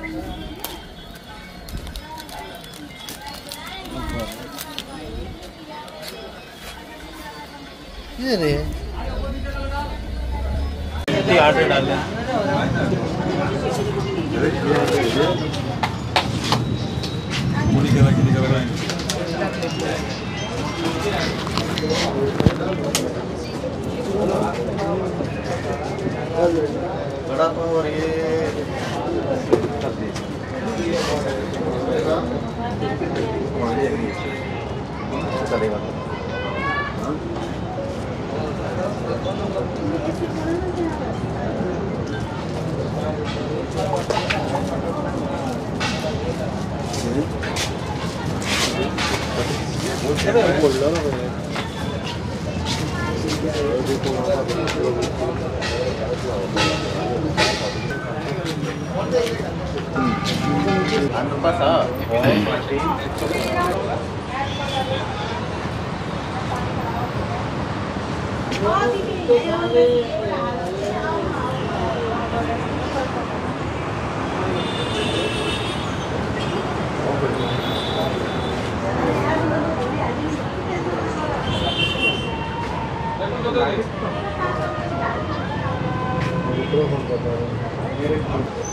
ये रे आटे डाले बड़ा और ये चलेगा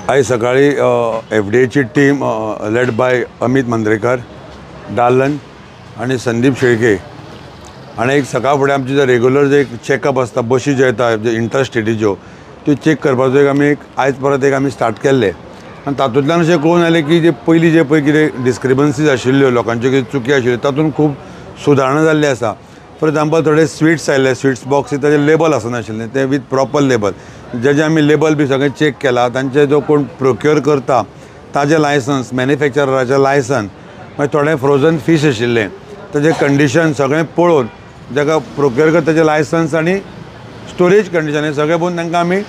आज सकाळी एफडीएची टीम लेड बाय अमित मंद्रेकर, डालन आणि संदीप शेळके आणि एक सकाळ फुडें आमचे जे रेग्युलर जे एक चॅकअप आसता बशी ज्यो येता जे इंटरस्टेटीच्यो त्यो चॅक करपाचो एक आमी आयज परत एक आमी स्टार्ट केल्ले आनी तातूंतल्यान अशें कळून आयलें की जे पयलीं जे पळय कितें डिस्क्रिपन्सीज आशिल्ल्यो लोकांच्यो कितें चुकी आशिल्ल्यो तातूंत खूब सुदारणा जाल्ली आसा. फॉर एग्जाम्पल थोडे स्वीट्स आयले, स्वीट्स बॉक्स ताचें लेबल आसनाशिल्लें तें विथ प्रॉपर लेबल, जे आमी लेबल बी सगळें चॅक केला, तांचे जो कोण प्रोक्योर करता ताजें लायसन्स, मॅन्युफॅक्चराचें लायसन, मागीर थोडें फ्रोजन फीश आशिल्लें ताजें कंडिशन सगळें पळोवन जाका प्रोक्योर करता ताजें लायसन्स आनी स्टोरेज कंडिशन हें सगळें पळोवन तांकां आमी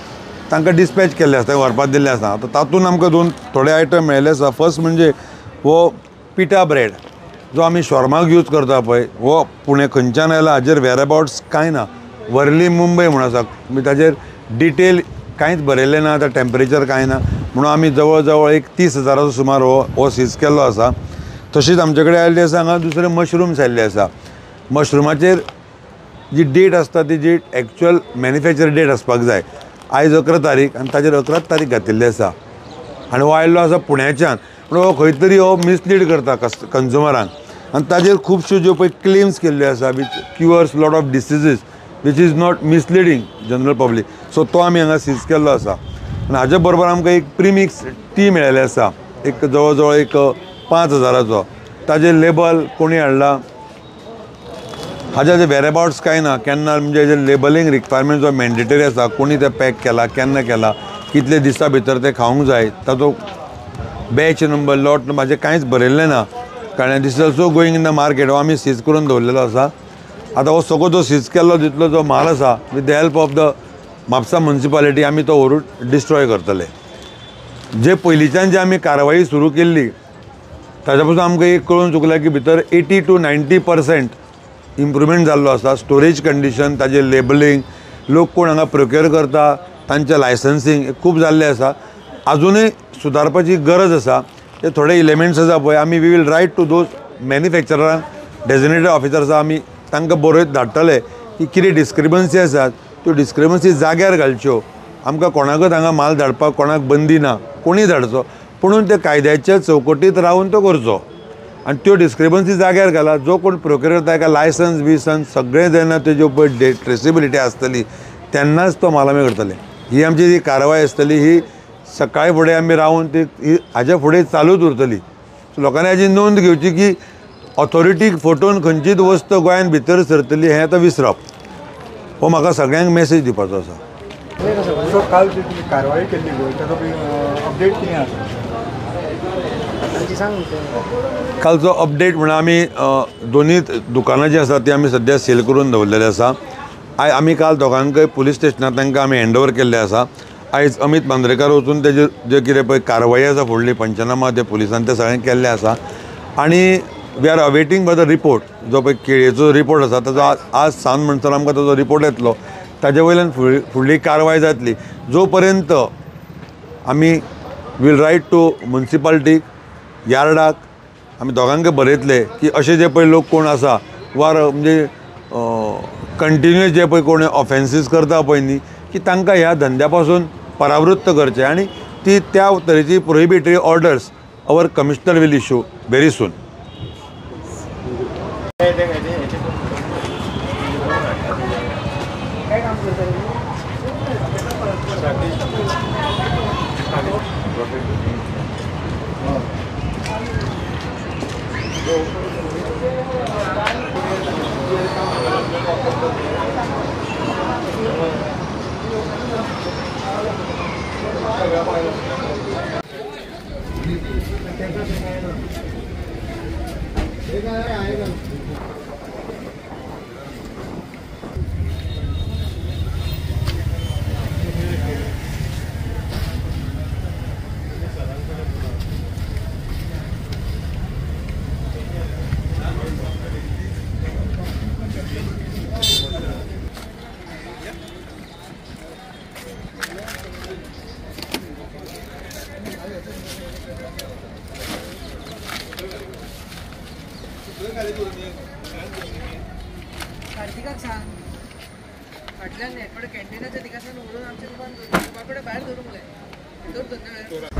तांकां डिस्पॅच केल्लें आसता, व्हरपाक दिल्लें आसा. आतां तातूंत आमकां थोडे आयटम मेळिल्ले आसा. फर्स्ट म्हणजे हो पिठा ब्रेड जो आमी शॉर्माक यूज करता पळय, हो पुणे खंयच्यान आयला हाजेर वेअरअबाउट्स कांय ना, वर्ली मुंबय म्हणून आसा, ताजेर डिटेल कांयच बरयल्लें ना, आतां टेम्परेचर कांय ना, म्हणून आमी जवळ जवळ एक 30,000 सुमार हो सीज केल्लो आसा. तशीच आमचे कडेन आयिल्ली आसा हांगा दुसरे मशरूम्स आयिल्ले आसा. मशरुमाचेर जी डेट आसता ती एक्चुअल मॅन्युफॅक्चर डेट आसपाक जाय. आयज 11 तारीख आनी ताजेर 11 तारीख घातिल्ली आसा आनी हो आयिल्लो आसा पुण्याच्यान, पूण हो खंय तरी हो मिसलीड करता कंज्युमरांक आनी ताजेर खुबश्यो ज्यो पळय क्लेम्स केल्ल्यो आसा which cures lot of diseases which is not misleading general public. So तो आमी हांगा सीज केल्लो आसा. आनी हाजे बरोबर आमकां एक प्रिमिक्स टी मेळिल्लें आसा, एक जवळ जवळ एक 5,000चो. ताजें लेबल कोणी हाडला, हाजे जे वेअरअबाउट्स कांय ना, केन्ना म्हणजे जे लेबलींग रिक्वायरमेंट जो मॅन्डेटरी आसा, कोणी तें पॅक केला, केन्ना केला, कितले दिसा भितर तें खावंक जाय, ताचो बॅच नंबर, लॉट नंबर हाजें कांयच बरयल्लें ना. कारण this is also going in the market. हो आमी सीज करून दवरलेलो आसा. आतां हो सगळो जो सीज केल्लो जितलो जो माल आसा with the help of the Mapusa municipality आमी तो व्हरून डिस्ट्रॉय करतले. जे पयलींच्यान जी आमी कारवाई सुरू केल्ली ताच्या पासून आमकां एक कळून चुकलां की भितर 80 to 90% इम्प्रुवमेंट जाल्लो आसा. स्टोरेज कंडिशन, ताजें लेबलींग, लोक कोण हांगा प्रोक्योर करता तांचें लायसन्सींग खूब जाल्लें आसा. अजूनय सुदारपाची गरज आसा. ते थोडे एलिमेंट्स आसा पळय आमी we will write to those मॅन्युफॅक्चरांक, डेजिग्नेटेड ऑफिसर्स आमी तांकां बरयत धाडटले की कितें डिस्क्रिपन्सी आसात त्यो डिस्क्रिपन्सी जाग्यार घालच्यो. आमकां कोणाकच हांगा माल धाडपाक कोणाक बंदी ना, कोणीय धाडचो, पुणून ते कायद्याच्या चौकटींत रावन तो करचो. आनी त्यो डिस्क्रिपन्सी जाग्यार घाला. जो कोण प्रोक्योर करता ताका लायसन्स बिसन्स सगळें जेन्ना तेज्यो पळय ट्रेसेबिलिटी आसतली तेन्नाच तो माल आमी करतले. ही आमची जी कारवाय आसतली ही सकाळी फुडें आमी रावन ती हाज्या फुडें चालूच उरतली. सो लोकांनी हाजी नोंद घेवची की ऑथॉरिटीक फटोवन खंयचीच वस्त गोंयान भितर सरतली हें आतां विसरप. हो म्हाका सगळ्यांक मेसेज दिवपाचो आसा. सो काल जी तुमी कारवाई केल्ली गो ताचो अपडेट कितें आसा? कालचो अपडेट म्हणून आमी दोनी दुकानां जी आसा ती आमी सद्या सेल करून दवरलेली आसा. आमी काल दोगांकय पुलीस स्टेशनांत तांकां आमी हँडओवर केल्ले आसा. आयज अमित मांद्रेकार वचून तेजे जे कितें पळय कारवाई आसा फुडली पंचनामा ते पुलिसांनी ते सगळें केल्लें आसा. आनी we are awaiting for the report. जो पळय केळयेचो रिपोर्ट आसा ताचो आज सांज म्हणसर आमकां ताचो रिपोर्ट येतलो. ताजे वयल्यान फुडली कारवाय जातली. जो पर्यंत आमी वील रायट टू म्युन्सिपालिटीक यार्डाक आमी दोगांक बरयतले की अशे जे पळय लोक कोण आसा वा म्हणजे कंटिन्युअस जे पळय कोण ऑफेन्सीस करता पळय न्ही की तांकां ह्या धंद्या पासून परावृत्त करचे आनी ती त्या तरेची prohibitory orders our commissioner will issue very soon. कार्तिकाक सांग फाटल्यान कॅन्टीनाच्या दिकासान उडून आमचे दुकान भायर धरूंक जाय